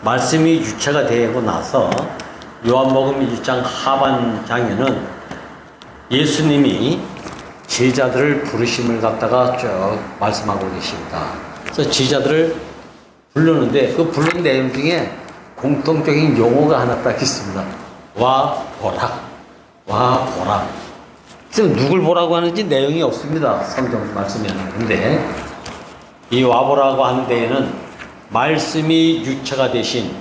말씀이 유체가 되고 나서 요한복음 1장 하반장에는 예수님이 제자들을 부르심을 갖다가 쭉 말씀하고 계십니다. 그래서 제자들을 부르는데 그 부르는 내용 중에 공통적인 용어가 하나 딱 있습니다. 와 보라, 와 보라. 그래서 누굴 보라고 하는지 내용이 없습니다. 성경 말씀에는. 근데 이 와보라고 하는 데에는 말씀이 유체가 되신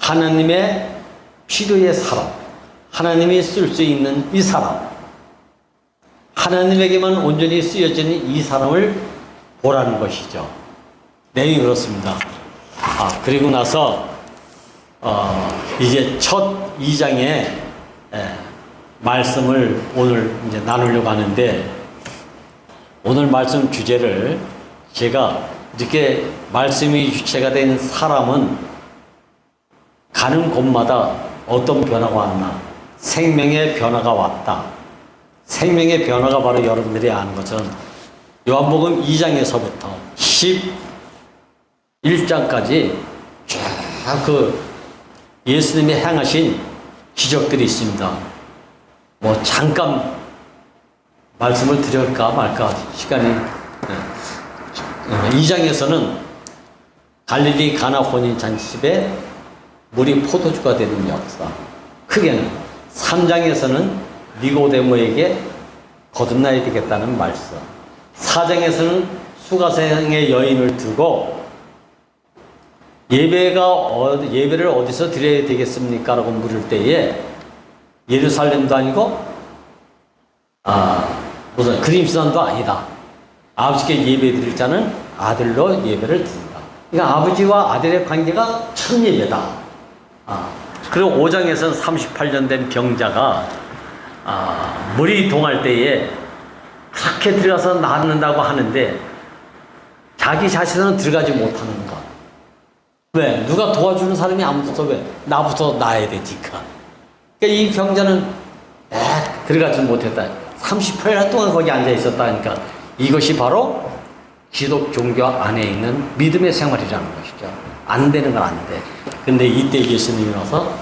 하나님의 필요의 사람, 하나님이 쓸 수 있는 이 사람, 하나님에게만 온전히 쓰여지는 이 사람을 보라는 것이죠. 내용이 그렇습니다. 그리고 나서 이제 첫 2장의 말씀을 오늘 이제 나누려고 하는데, 오늘 말씀 주제를 제가 이렇게 말씀이 유체가 된 사람은 가는 곳마다 어떤 변화가 왔나? 생명의 변화가 왔다. 생명의 변화가 바로 여러분들이 아는 것처럼 요한복음 2장에서부터 11장까지 쫙 그 예수님이 행하신 기적들이 있습니다. 뭐 잠깐 말씀을 드릴까 말까 시간이 2장에서는 갈릴리 가나 혼인 잔치집에 물이 포도주가 되는 역사, 크게는 3장에서는 니고데모에게 거듭나야 되겠다는 말씀, 4장에서는 수가성의 여인을 두고 예배를 어디서 드려야 되겠습니까? 라고 물을 때에 예루살렘도 아니고 무슨 그림산도 아니다. 아버지께 예배 드릴 자는 아들로 예배를 드린다. 그러니까 아버지와 아들의 관계가 첫 예배다. 그리고 5장에서는 38년 된 병자가 물이 동할 때에 그렇게 들어가서 낫는다고 하는데 자기 자신은 들어가지 못하는 것. 왜? 누가 도와주는 사람이 아무도 없어. 왜? 나부터 나야 되니까. 그러니까 이 병자는 들어가지 못했다. 38년 동안 거기 앉아 있었다니까. 이것이 바로 기독 종교 안에 있는 믿음의 생활이라는 것이죠. 안 되는 건 안 돼. 근데 이때 예수님이 와서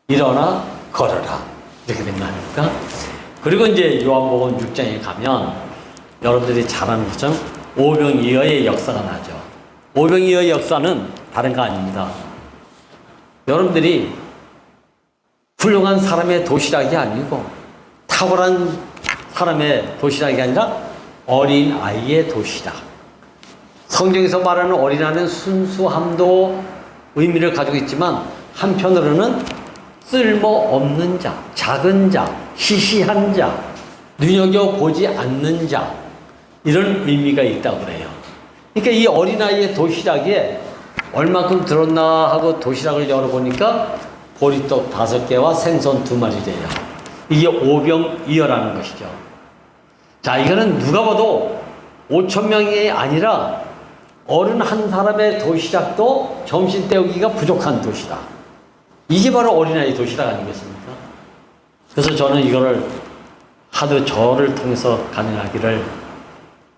일어나 걸어라. 이렇게 된 거 아닙니까? 그리고 이제 요한복음 6장에 가면 여러분들이 잘 아는 것처럼 오병이어의 역사가 나죠. 오병이어의 역사는 다른 거 아닙니다. 여러분들이 훌륭한 사람의 도시락이 아니고 탁월한 사람의 도시락이 아니라 어린 아이의 도시락. 성경에서 말하는 어린아이는 순수함도 의미를 가지고 있지만 한편으로는 쓸모없는 자, 작은 자, 시시한 자, 눈여겨보지 않는 자, 이런 의미가 있다고 그래요. 그러니까 이 어린아이의 도시락에 얼마큼 들었나 하고 도시락을 열어보니까 보리떡 5개와 생선 2마리래요. 이게 오병이어라는 것이죠. 자, 이거는 누가 봐도 5,000명이 아니라 어른 한 사람의 도시락도 점심 때우기가 부족한 도시락. 이게 바로 어린아이 도시락 아니겠습니까? 그래서 저는 이거를 하도 저를 통해서 가능하기를,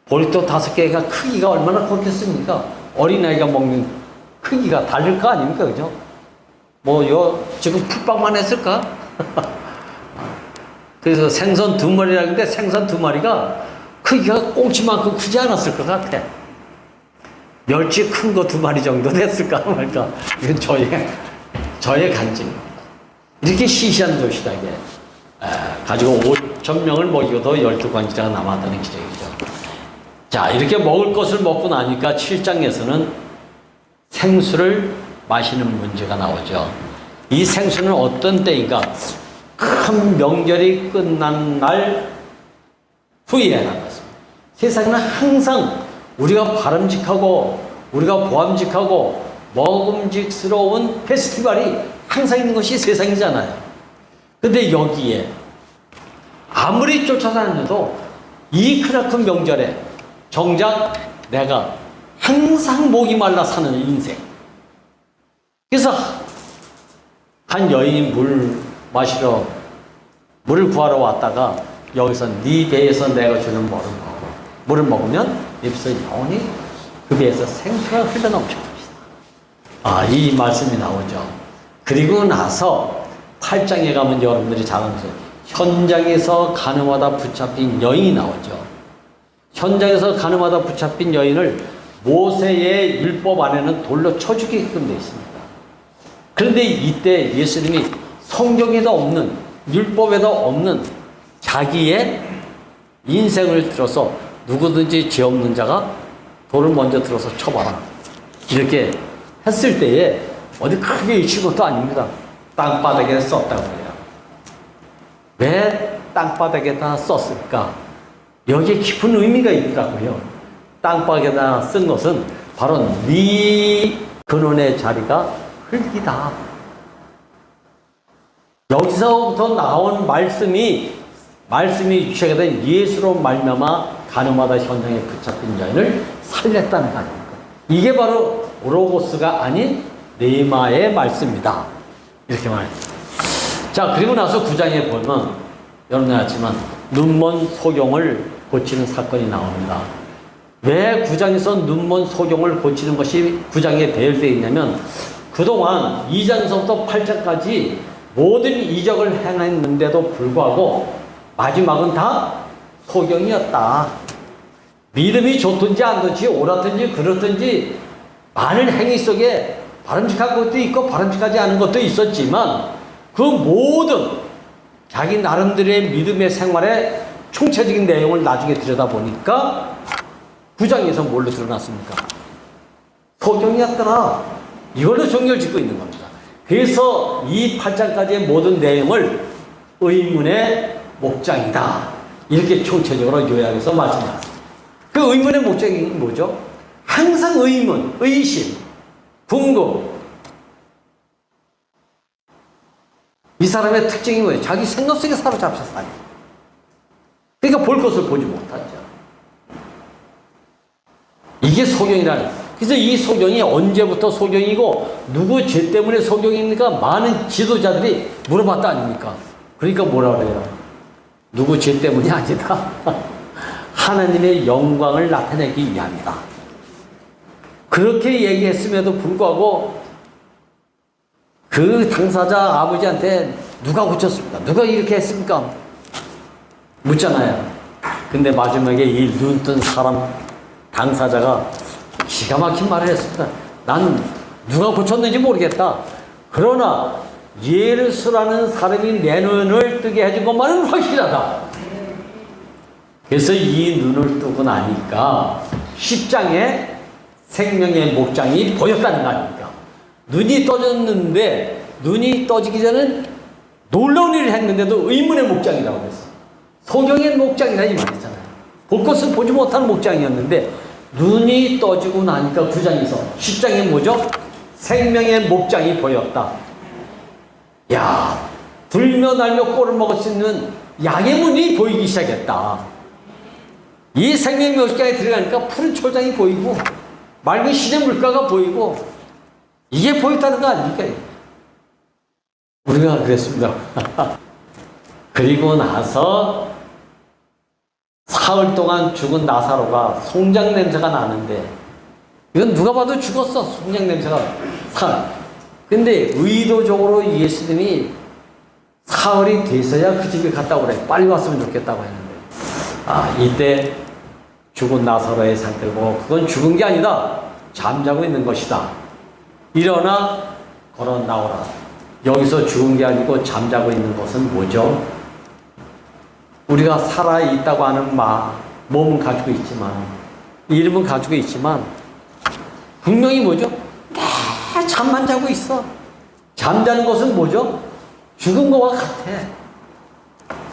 보리떡 5개가 크기가 얼마나 그렇겠습니까? 어린아이가 먹는 크기가 다를 거 아닙니까? 그죠? 지금 풋빵만 했을까? 그래서 생선 2마리라는데 생선 2마리가 크기가 꽁치만큼 크지 않았을 것 같아. 멸치 큰 거 2마리 정도 됐을까 말까. 이건 저의 간증입니다. 이렇게 시시한 도시락에 가지고 5,000명을 먹이고도 12관지자가 남았다는 기적이죠. 자, 이렇게 먹을 것을 먹고 나니까 7장에서는 생수를 마시는 문제가 나오죠. 이 생수는 어떤 때인가? 큰 명절이 끝난 날 후에 나왔습니다. 세상에는 항상 우리가 바람직하고 우리가 보암직하고 먹음직스러운 페스티벌이 항상 있는 것이 세상이잖아요. 근데 여기에 아무리 쫓아다녀도 이 크나큰 명절에 정작 내가 항상 목이 말라 사는 인생. 그래서 한 여인이 물을 구하러 왔다가 여기서 네 배에서 내가 주는 물을 먹어. 물을 먹으면 입에서 영원히 그 배에서 생수가 흘러넘쳐 봅니다. 이 말씀이 나오죠. 그리고 나서 8장에 가면 여러분들이 잘 아는 현장에서 가늠하다 붙잡힌 여인이 나오죠. 현장에서 가늠하다 붙잡힌 여인을 모세의 율법 안에는 돌로 쳐 죽이게끔 되어 있습니다. 그런데 이때 예수님이 성경에도 없는, 율법에도 없는 자기의 인생을 들어서 누구든지 죄 없는 자가 돌을 먼저 들어서 쳐봐라, 이렇게 했을 때에 어디 크게 친 것도 아닙니다. 땅바닥에 썼다고 해요. 왜 땅바닥에다 썼을까? 여기에 깊은 의미가 있더라고요. 땅바닥에다 쓴 것은 바로 네 근원의 자리가 흙이다. 여기서부터 나온 말씀이 주체가 된 예수로 말미암아 가늠하다 현장에 붙잡힌 여인을 살렸다는 거 아닙니까? 이게 바로 로고스가 아닌 레마의 말씀이다, 이렇게 말합니다. 자, 그리고 나서 9장에 보면 여러분이 알지만 눈먼 소경을 고치는 사건이 나옵니다. 왜 9장에서 눈먼 소경을 고치는 것이 9장에 배열되어 있냐면, 그동안 2장에서부터 8장까지 모든 이적을 행했는데도 불구하고 마지막은 다 소경이었다. 믿음이 좋든지 안 좋든지 옳았든지 그렇든지 많은 행위 속에 바람직한 것도 있고 바람직하지 않은 것도 있었지만, 그 모든 자기 나름대로의 믿음의 생활의 총체적인 내용을 나중에 들여다보니까 9장에서 뭘로 드러났습니까? 소경이었더라. 이걸로 종교를 짓고 있는 겁니다. 그래서 이 8장까지의 모든 내용을 의문의 목장이다, 이렇게 총체적으로 요약해서 말씀하셨습니다. 그 의문의 목적이 뭐죠? 항상 의문, 의심, 궁금. 이 사람의 특징이 뭐예요? 자기 생각 속에 사로잡혀 사요. 그러니까 볼 것을 보지 못하죠. 이게 소경이라는. 그래서 이 소경이 언제부터 소경이고 누구 죄 때문에 소경입니까? 많은 지도자들이 물어봤다 아닙니까? 그러니까 뭐라 그래요? 누구 죄 때문이 아니다. 하나님의 영광을 나타내기 위함이다. 그렇게 얘기했음에도 불구하고 그 당사자 아버지한테 누가 고쳤습니까? 누가 이렇게 했습니까? 묻잖아요. 근데 마지막에 이 눈뜬 사람 당사자가 기가 막힌 말을 했습니다. 난 누가 고쳤는지 모르겠다. 그러나 예루스라는 사람이 내 눈을 뜨게 해준 것만은 확실하다. 그래서 이 눈을 뜨고 나니까 10장에 생명의 목장이 보였다는 거 아닙니까? 눈이 떠졌는데, 눈이 떠지기 전엔 놀라운 일을 했는데도 의문의 목장이라고 그랬어. 소경의 목장이라 이 말이잖아요. 볼 것을 보지 못하는 목장이었는데 눈이 떠지고 나니까 9장에서 10장에 뭐죠? 생명의 목장이 보였다. 야, 들며 날며 꼴을 먹을 수 있는 양의 문이 보이기 시작했다. 이 생명의 목장에 들어가니까 푸른 초장이 보이고 맑은 시내 물가가 보이고, 이게 보였다는 거 아닙니까? 우리가 그랬습니다. 그리고 나서 사흘 동안 죽은 나사로가 송장 냄새가 나는데, 이건 누가 봐도 죽었어. 송장 냄새가 사흘. 근데 의도적으로 예수님이 사흘이 돼서야 그 집에 갔다고 그래. 빨리 왔으면 좋겠다고 했는데, 이때 죽은 나사로의 상태를 보고 그건 죽은 게 아니다, 잠자고 있는 것이다. 일어나 걸어 나오라. 여기서 죽은 게 아니고 잠자고 있는 것은 뭐죠? 우리가 살아있다고 하는 몸은 가지고 있지만, 이름은 가지고 있지만 분명히 뭐죠? 다 잠만 자고 있어. 잠자는 것은 뭐죠? 죽은 것과 같아.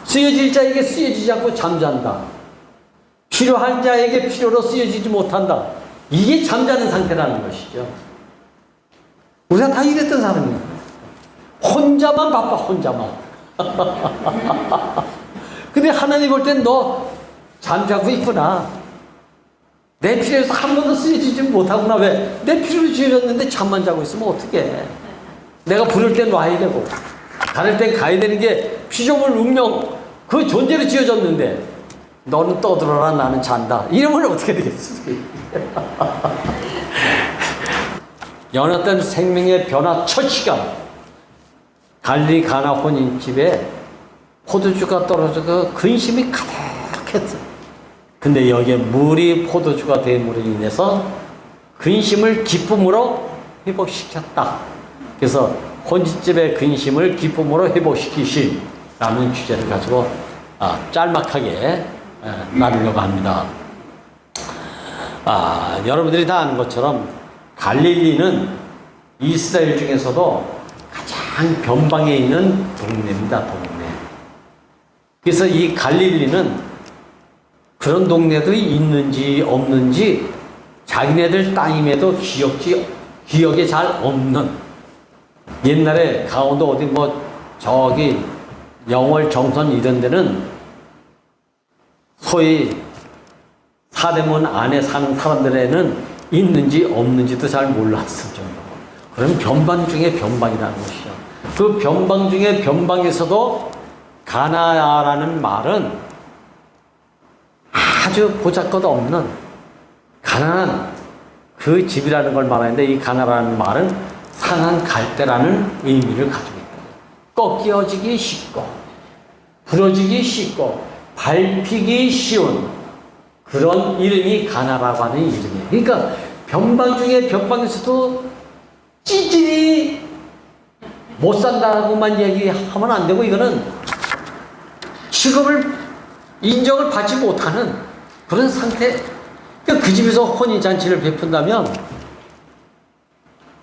쓰여질 자에게 쓰여지지 않고 잠잔다. 필요한 자에게 필요로 쓰여지지 못한다. 이게 잠자는 상태라는 것이죠. 우리가 다 이랬던 사람이에요. 혼자만 바빠, 혼자만. 근데 하나님 볼 땐 너 잠자고 있구나. 내 필요에서 한 번도 쓰여지지 못하구나. 왜? 내 필요로 지어졌는데 잠만 자고 있으면 어떡해. 내가 부를 땐 와야 되고 가를 땐 가야 되는 게 피조물 운명 그 존재로 지어졌는데, 너는 떠들어라, 나는 잔다. 이러면 어떻게 되겠어? 연합된 생명의 변화 첫 시간, 갈릴리 가나 혼인집에 포도주가 떨어져서 근심이 가득했어. 근데 여기에 물이 포도주가 됨으로 인해서 근심을 기쁨으로 회복시켰다. 그래서 혼인집의 근심을 기쁨으로 회복시키신라는 주제를 가지고 짤막하게 나누려고 합니다. 여러분들이 다 아는 것처럼 갈릴리는 이스라엘 중에서도 가장 변방에 있는 동네입니다. 동네. 그래서 이 갈릴리는 그런 동네도 있는지 없는지 자기네들 땅임에도 기억이 잘 없는, 옛날에 강원도 어디 저기 영월 정선 이런 데는 소위 사대문 안에 사는 사람들에는 있는지 없는지도 잘 몰랐을 정도로. 그럼 변방 중에 변방이라는 것이죠. 그 변방 중에 변방에서도 가나라는 말은 아주 보잘것없는 가난한 그 집이라는 걸 말하는데, 이 가나라는 말은 상한 갈대라는 의미를 가지고 있다. 꺾여지기 쉽고 부러지기 쉽고 밟히기 쉬운 그런 이름이 가나라고 하는 이름이에요. 그러니까 변방 중에 변방에서도 찌질이 못 산다고만 얘기하면 안 되고, 이거는 직업을 인정을 받지 못하는 그런 상태. 그러니까 그 집에서 혼인잔치를 베푼다면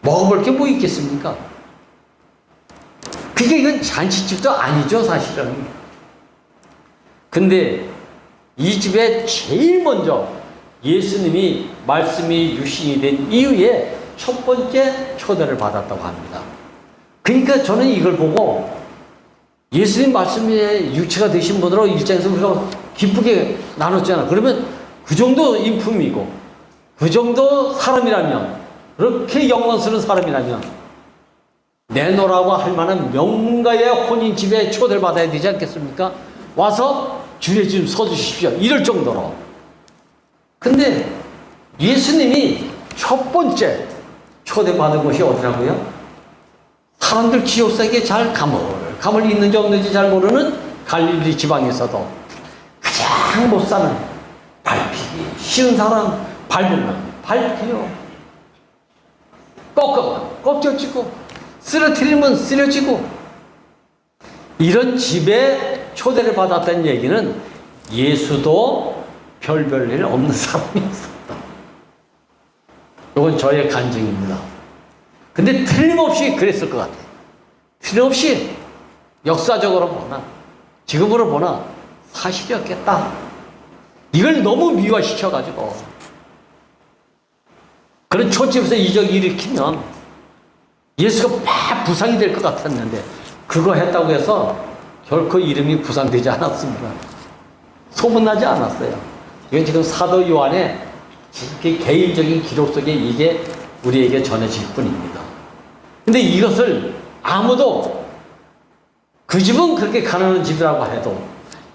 먹어볼 게 뭐 있겠습니까? 그게 이건 잔치집도 아니죠, 사실은. 근데 이 집에 제일 먼저 예수님이 말씀이 육신이 된 이후에 첫 번째 초대를 받았다고 합니다. 그러니까 저는 이걸 보고 예수님 말씀에 육체가 되신 분으로 일장에서 우리가 기쁘게 나눴잖아. 그러면 그 정도 인품이고 그 정도 사람이라면, 그렇게 영광스러운 사람이라면 내노라고 할 만한 명문가의 혼인집에 초대를 받아야 되지 않겠습니까? 와서 주례 좀 서주십시오, 이럴 정도로. 근데 예수님이 첫 번째 초대받은 곳이 어디라고요? 사람들 지옥세계 잘 가물 있는지 없는지 잘 모르는 갈릴리 지방에서도 가장 못 사는, 밟히기 쉬운 사람 밟으면 밟혀요. 꺾으면 꺾여지고 쓰러뜨리면 쓰러지고, 이런 집에 초대를 받았다는 얘기는 예수도 별일 없는 사람이었었다. 이건 저의 간증입니다. 근데 틀림없이 그랬을 것 같아요. 틀림없이 역사적으로 보나 지금으로 보나 사실이었겠다. 이걸 너무 미화시켜가지고 그런 촌집에서 이적을 일으키면 예수가 막 부상이 될 것 같았는데, 그거 했다고 해서 결코 이름이 부상되지 않았습니다. 소문나지 않았어요. 이건 지금 사도 요한의 개인적인 기록 속에 이게 우리에게 전해질 뿐입니다. 근데 이것을 아무도, 그 집은 그렇게 가난한 집이라고 해도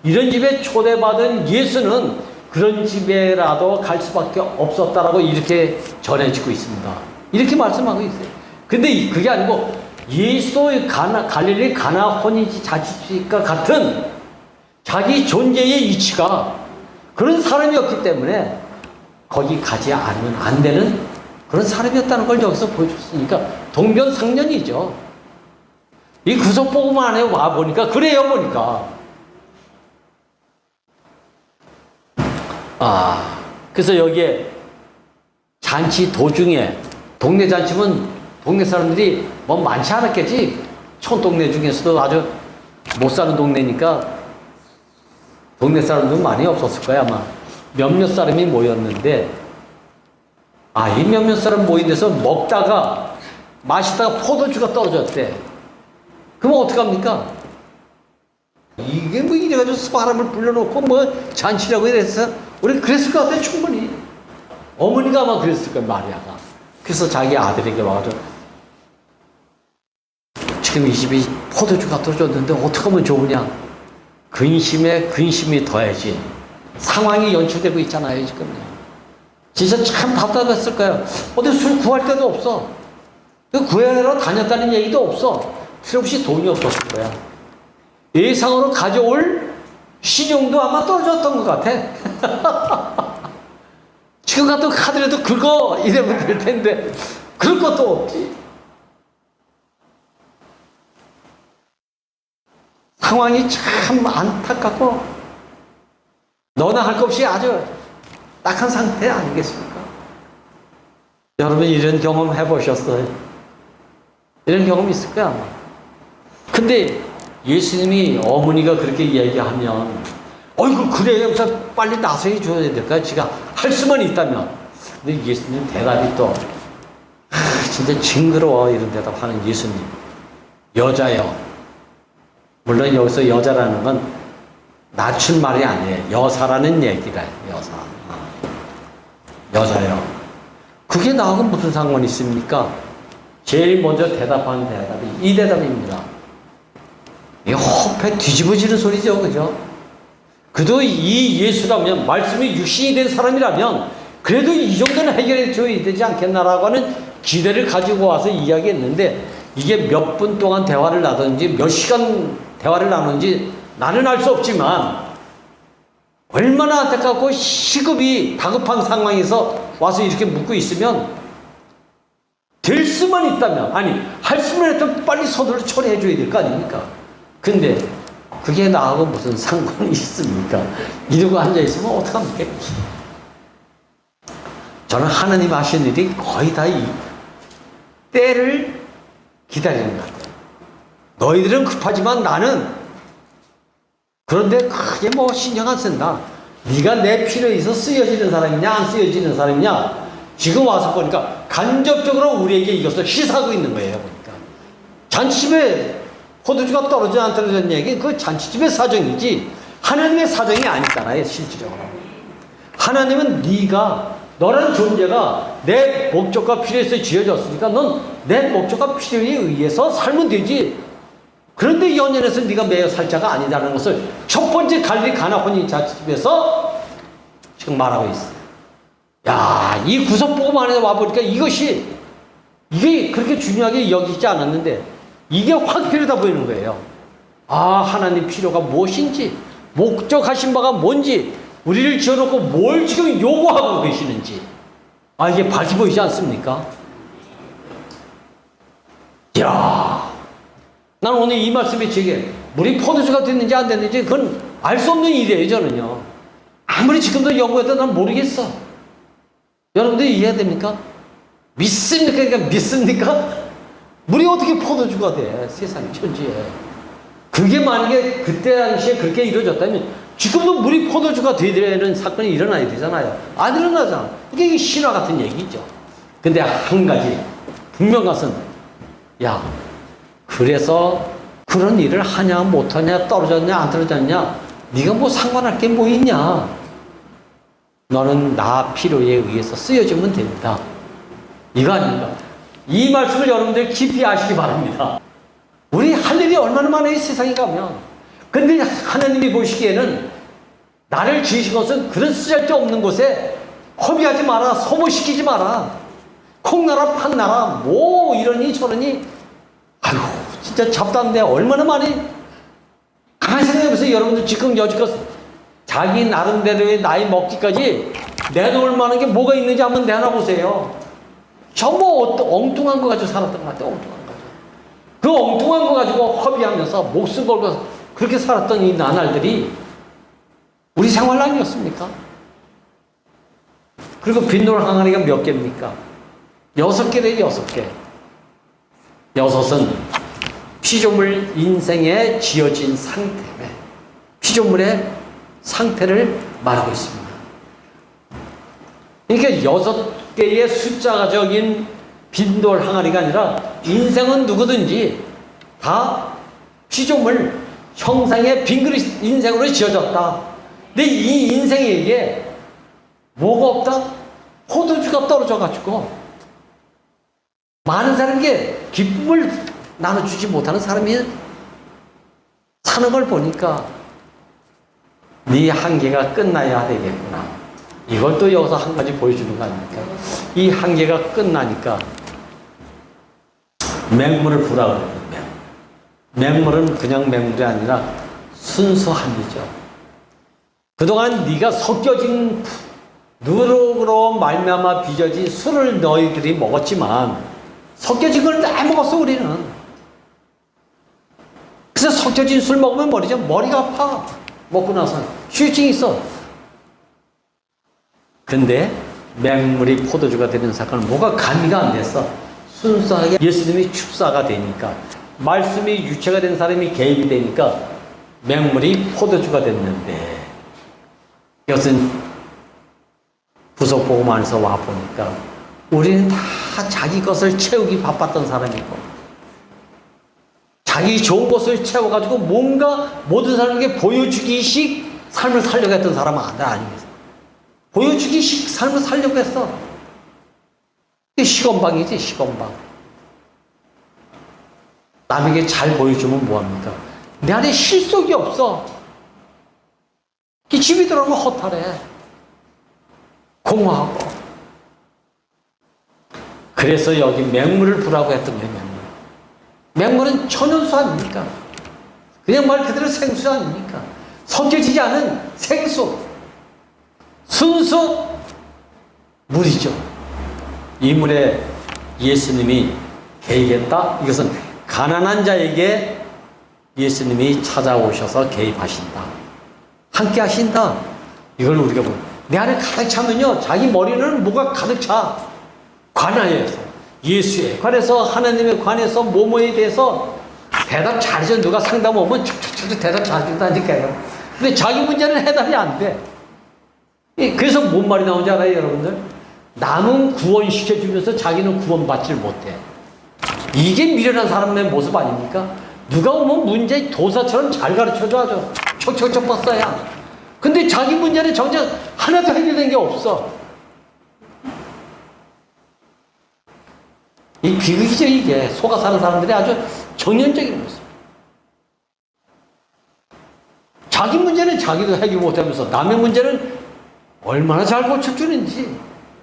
이런 집에 초대받은 예수는 그런 집에라도 갈 수밖에 없었다라고 이렇게 전해지고 있습니다. 이렇게 말씀하고 있어요. 근데 그게 아니고 예수도 갈릴리 가나 혼인잔치집과 같은 자기 존재의 이치가 그런 사람이었기 때문에 거기 가지 않으면 안 되는 그런 사람이었다는 걸 여기서 보여줬으니까 동병상련이죠. 이 구속복음 안에 와보니까 그래요. 보니까 그래서 여기에 잔치 도중에, 동네 잔치면 동네 사람들이 뭐 많지 않았겠지. 촌동네 중에서도 아주 못 사는 동네니까 동네 사람들은 많이 없었을 거야. 아마 몇몇 사람이 모였는데, 이 몇몇 사람 모인 데서 먹다가 마시다가 포도주가 떨어졌대. 그럼 어떡합니까? 이게 뭐 이래가지고 사람을 불러놓고 뭐 잔치라고 이랬어? 우리 그랬을 것 같아. 충분히 어머니가 아마 그랬을 거야, 마리아가. 그래서 자기 아들에게 와가지고 지금 이 집이 포도주가 떨어졌는데 어떻게 하면 좋으냐. 근심에 근심이 더해진 상황이 연출되고 있잖아요, 지금. 진짜 참 답답했을 거예요. 어디 술 구할 데도 없어. 그 구해내러 다녔다는 얘기도 없어. 필요 없이 돈이 없었을 거야. 예상으로 가져올 신용도 아마 떨어졌던 것 같아. 지금 같은 카드라도 긁어 이러면 될 텐데 그럴 것도 없지. 상황이 참 안타깝고 너나 할 것 없이 아주 딱한 상태 아니겠습니까? 여러분 이런 경험 해보셨어요? 이런 경험 있을 거야 아마. 근데 예수님이 어머니가 그렇게 얘기하면 어이구 그래 하면서 빨리 나서해 줘야 될까요? 지가 할 수만 있다면. 근데 예수님 대답이 또 진짜 징그러워 이런 대답하는 예수님. 여자요. 물론 여기서 여자라는 건 낮춘 말이 아니에요. 여사라는 얘기라. 여사. 여자요. 그게 나하고 무슨 상관이 있습니까? 제일 먼저 대답하는 대답이 이 대답입니다. 이 허패 뒤집어지는 소리죠. 그죠? 그도 이 예수라면, 말씀이 육신이 된 사람이라면 그래도 이 정도는 해결해 줘야 되지 않겠나라고 하는 기대를 가지고 와서 이야기했는데 이게 몇 분 동안 대화를 나눴는지 몇 시간 대화를 나눴는지 나는 알 수 없지만 얼마나 안타깝고 시급이 다급한 상황에서 와서 이렇게 묻고 있으면 될 수만 있다면, 아니 할 수만 했다면 빨리 서둘러 처리해 줘야 될 거 아닙니까? 근데 그게 나하고 무슨 상관이 있습니까? 이러고 앉아있으면 어떡합니까? 저는 하나님 하신 일이 거의 다 이 때를 기다리는 것 같아요. 너희들은 급하지만 나는 그런데 크게 뭐 신경 안 쓴다. 네가 내 필요에 의해서 쓰여지는 사람이냐 안 쓰여지는 사람이냐 지금 와서 보니까 간접적으로 우리에게 이것을 시사하고 있는 거예요. 보니까 잔치집에 포도주가 떨어져 안 떨어졌는 얘기 그 잔치집의 사정이지 하나님의 사정이 아니잖아요. 실질적으로 하나님은 네가 너라는 존재가 내 목적과 필요에서 지어졌으니까 넌 내 목적과 필요에 의해서 살면 되지. 그런데 연연해서 네가 매여 살 자가 아니다라는 것을 첫 번째 갈릴리 가나 혼인 잔치집에서 지금 말하고 있어요. 야, 이 구석보고만에 와보니까 이게 그렇게 중요하게 여기지 않았는데 이게 확 필요하다 보이는 거예요. 아, 하나님 필요가 무엇인지, 목적하신 바가 뭔지, 우리를 지어놓고 뭘 지금 요구하고 계시는지, 아, 이게 밝히 보이지 않습니까? 이야, 난 오늘 이 말씀이 제게 물이 포도주가 됐는지 안 됐는지 그건 알 수 없는 일이에요. 저는요. 아무리 지금도 연구해도 난 모르겠어. 여러분들 이해됩니까? 믿습니까? 그러니까 믿습니까? 물이 어떻게 포도주가 돼? 세상 천지에. 그게 만약에 그때 당시에 그렇게 이루어졌다면 지금도 물이 포도주가 되는 사건이 일어나야 되잖아요. 안 일어나잖아. 이게 신화 같은 얘기죠. 근데 한 가지 분명 것은 야, 그래서 그런 일을 하냐 못하냐 떨어졌냐 안 떨어졌냐 네가 뭐 상관할 게 뭐 있냐. 너는 나 필요에 의해서 쓰여지면 됩니다. 이거 아닙니까? 이 말씀을 여러분들 깊이 아시기 바랍니다. 우리 할 일이 얼마나 많아요, 세상에 가면. 근데 하나님이 보시기에는 나를 지으신 것은 그런 쓰잘데없는 곳에 허비하지 마라, 소모시키지 마라, 콩나라 팥나라 뭐 이러니 저러니, 아유 진짜 잡다한데 얼마나 많이. 가만히 생각해보세요. 여러분들 지금 여지껏 자기 나름대로의 나이 먹기까지 내놓을 만한 게 뭐가 있는지 한번 내놔보세요. 전부 엉뚱한 거 가지고 살았던 것 같아요. 엉뚱한 거. 그 엉뚱한 거 가지고 허비하면서 목숨 걸고 그렇게 살았던 이 나날들이 우리 생활 아니었습니까? 그리고 빈돌 항아리가 몇 개입니까? 6개래, 6개. 6은 피조물 인생에 지어진 상태, 피조물의 상태를 말하고 있습니다. 그러니까 6개의 숫자가적인 빈돌 항아리가 아니라 인생은 누구든지 다 피조물 형상의 빈그릇 인생으로 지어졌다. 근데 이 인생에게 뭐가 없다? 포도주가 떨어져가지고 많은 사람에게 기쁨을 나눠주지 못하는 사람이 사는 걸 보니까 네 한계가 끝나야 되겠구나. 이걸 또 여기서 한 가지 보여주는 거 아닙니까? 이 한계가 끝나니까 맹물을 부라 그래요. 맹물은 그냥 맹물이 아니라 순수함이죠. 그동안 네가 섞여진 누룩으로 말미암아 빚어진 술을 너희들이 먹었지만 섞여진 걸 다 먹었어 우리는. 그래서 섞여진 술 먹으면 머리가 아파. 먹고 나서 휴증이 있어. 근데 맹물이 포도주가 되는 사건은 뭐가 가미가 안 됐어. 순수하게 예수님이 축사가 되니까, 말씀이 유체가 된 사람이 개입이 되니까 맹물이 포도주가 됐는데, 이것은 부속복음 안에서 와보니까 우리는 다 자기 것을 채우기 바빴던 사람이고, 자기 좋은 것을 채워가지고 뭔가 모든 사람에게 보여주기식 삶을 살려고 했던 사람은 아니겠어. 보여주기식 삶을 살려고 했어. 시건방이지, 시건방. 남에게 잘 보여주면 뭐합니까? 내 안에 실속이 없어. 집이 들어오면 허탈해. 공허하고. 그래서 여기 맹물을 부라고 했던 거예요, 맹물. 맹물은 천연수 아닙니까? 그냥 말 그대로 생수 아닙니까? 섞여지지 않은 생수. 순수 물이죠. 이 물에 예수님이 개입했다. 이것은 가난한 자에게 예수님이 찾아오셔서 개입하신다. 함께 하신다. 이걸 우리가 내 안에 가득 차면요, 자기 머리는 뭐가 가득 차. 관하여서, 예수에 관해서, 하나님에 관해서, 뭐뭐에 대해서 대답 잘해줘. 누가 상담 오면 촉촉촉 대답 잘해준다니까요. 근데 자기 문제는 해답이 안 돼. 그래서 뭔 말이 나오는지 알아요, 여러분들? 남은 구원시켜주면서 자기는 구원받질 못해. 이게 미련한 사람의 모습 아닙니까? 누가 오면 문제 도사처럼 잘 가르쳐줘. 아주 촉촉촉 뻗어야. 근데 자기 문제는 정작 하나도 해결된 게 없어. 이 비극이죠, 이게. 속아 사는 사람들이 아주 정연적인 모습. 자기 문제는 자기도 해결 못하면서 남의 문제는 얼마나 잘 고쳐주는지.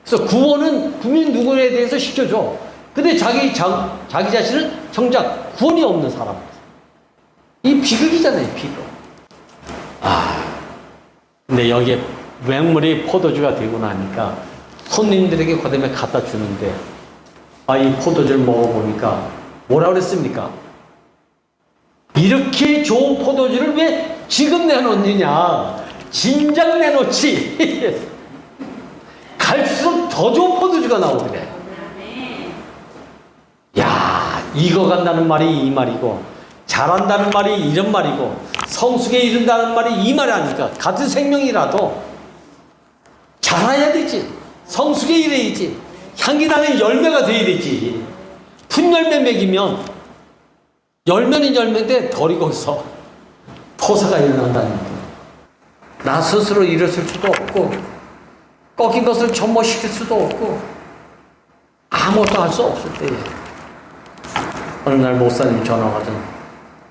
그래서 구원은 국민 누구에 대해서 시켜줘. 근데 자기 자신은 정작 구원이 없는 사람. 이 비극이잖아요, 비극. 근데 여기에 맹물이 포도주가 되고 나니까 손님들에게 그다음에 갖다 주는데, 이 포도주를 먹어보니까 뭐라 그랬습니까? 이렇게 좋은 포도주를 왜 지금 내놓느냐? 진작 내놓지. 갈수록 더 좋은 포도주가 나오더래. 야, 익어간다는 말이 이 말이고, 잘한다는 말이 이런 말이고, 성숙에 이른다는 말이 이 말이 아닙니까? 같은 생명이라도 자라야 되지. 성숙에 이래야지. 향기 나는 열매가 돼야 되지. 풋열매 먹이면 열매는 열매인데 덜 익어서 토사가 일어난다는 거예요. 나 스스로 일었을 수도 없고, 꺾인 것을 전모시킬 수도 없고, 아무것도 할 수 없을 때에 어느 날 목사님 전화가 와서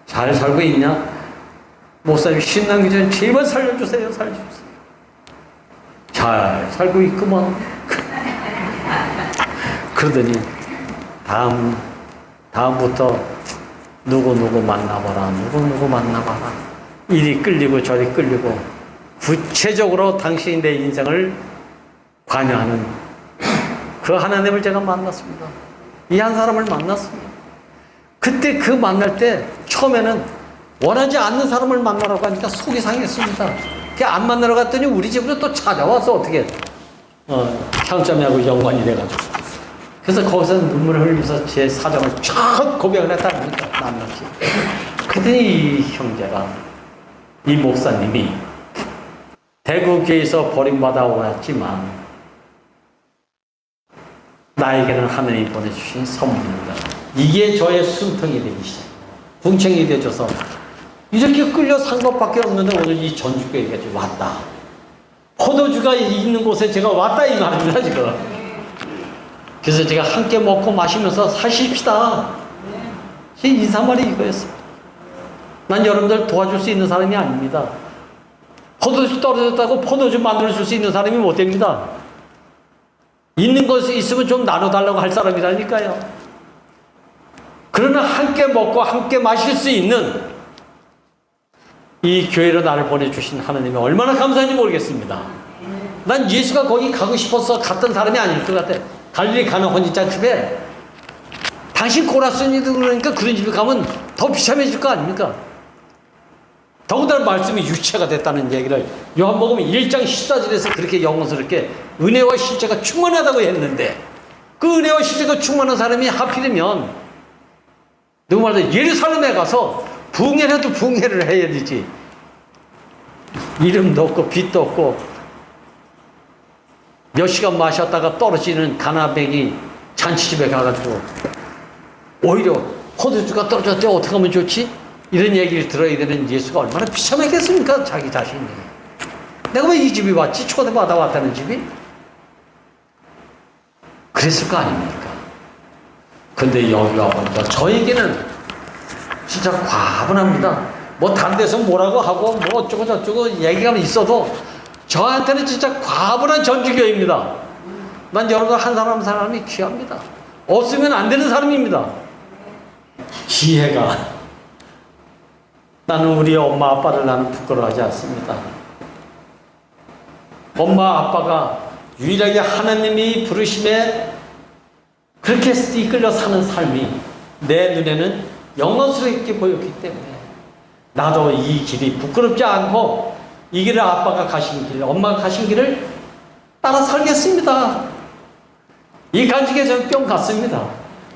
잘 살고 있냐? 목사님 신나기 전에 제발 살려주세요. 살려주세요. 잘 살고 있구만. 그러더니 다음부터 누구 만나봐라. 누구 만나봐라. 이리 끌리고 저리 끌리고 구체적으로 당신이 내 인생을 관여하는 그 하나님을 제가 만났습니다. 이 한 사람을 만났습니다. 그때 그 만날 때 처음에는 원하지 않는 사람을 만나라고 하니까 속이 상했습니다. 안 만나러 갔더니 우리 집으로 또 찾아와서 어떻게 향점하고 연관이 돼가지고, 그래서 거기서 눈물을 흘리면서 제 사정을 쫙 고백을 했다니까 만났지. 그랬더니 이 형제가, 이 목사님이 대구교회에서 버림받아 왔지만 나에게는 하나님이 보내주신 선물입니다. 이게 저의 숨통이 되기 시작해요. 궁창이 되어져서 이렇게 끌려 산 것밖에 없는데 오늘 이 전주교회가 왔다. 포도주가 있는 곳에 제가 왔다 이 말입니다, 지금. 그래서 제가 함께 먹고 마시면서 사십시다. 제 인사말이 이거였어. 난 여러분들 도와줄 수 있는 사람이 아닙니다. 포도주 떨어졌다고 포도주 만들어줄 수 있는 사람이 못 됩니다. 있는 것이 있으면 좀 나눠달라고 할 사람이라니까요. 그러나 함께 먹고 함께 마실 수 있는 이 교회로 나를 보내주신 하나님이 얼마나 감사한지 모르겠습니다. 난 예수가 거기 가고 싶어서 갔던 사람이 아닐 것 같아. 갈릴리 가는 혼인잔치에 당신 고라스니도 그러니까 그런 집에 가면 더 비참해질 거 아닙니까? 더군다나 말씀이 유체가 됐다는 얘기를 요한복음 1장 14절에서 그렇게 영혼스럽게 은혜와 실제가 충만하다고 했는데, 그 은혜와 실제가 충만한 사람이 하필이면 누구 말도 예루살렘에 가서 붕해라도 붕해를 해야 되지. 이름도 없고 빛도 없고 몇 시간 마셨다가 떨어지는 가나뱅이 잔치집에 가가지고 오히려 포도주가 떨어졌대, 어떻게 하면 좋지? 이런 얘기를 들어야 되는 예수가 얼마나 비참하겠습니까? 자기 자신이. 내가 왜 이 집이 왔지? 초대받아 왔다는 집이? 그랬을 거 아닙니까? 근데 여기 와보니까 저에게는 진짜 과분합니다. 뭐 다른 데서 뭐라고 하고 뭐 어쩌고 저쩌고 얘기가 있어도 저한테는 진짜 과분한 전주교입니다. 난 여러분 한 사람이 귀합니다. 없으면 안 되는 사람입니다. 지혜가, 나는 우리 엄마 아빠를 나는 부끄러워하지 않습니다. 엄마 아빠가 유일하게 하나님이 부르심에 그렇게 이끌려 사는 삶이 내 눈에는 영광스럽게 보였기 때문에 나도 이 길이 부끄럽지 않고 이 길을 아빠가 가신 길, 엄마가 가신 길을 따라 살겠습니다. 이 간직에 저는 뿅 갔습니다.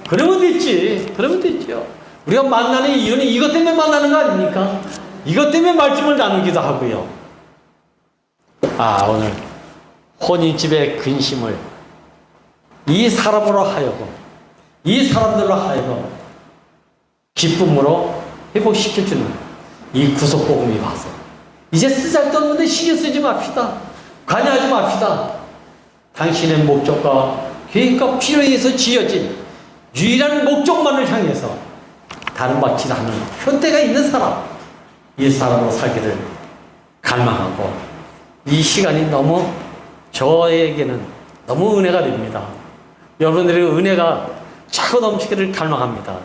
그러면 됐지. 그러면 됐죠. 우리가 만나는 이유는 이것 때문에 만나는 거 아닙니까? 이것 때문에 말씀을 나누기도 하고요. 오늘 혼인집의 근심을 이 사람으로 하여금, 이 사람들로 하여금 기쁨으로 회복시켜주는 이 구속복음이 와서 이제 쓰잘데없는데 신경 쓰지 맙시다. 관여하지 맙시다. 당신의 목적과 계획과 필요에 의해서 지어진 유일한 목적만을 향해서 다른 받지 않는 현대가 있는 사람, 이 사람으로 살기를 갈망하고, 이 시간이 너무 저에게는 너무 은혜가 됩니다. 여러분들의 은혜가 차고 넘치기를 갈망합니다.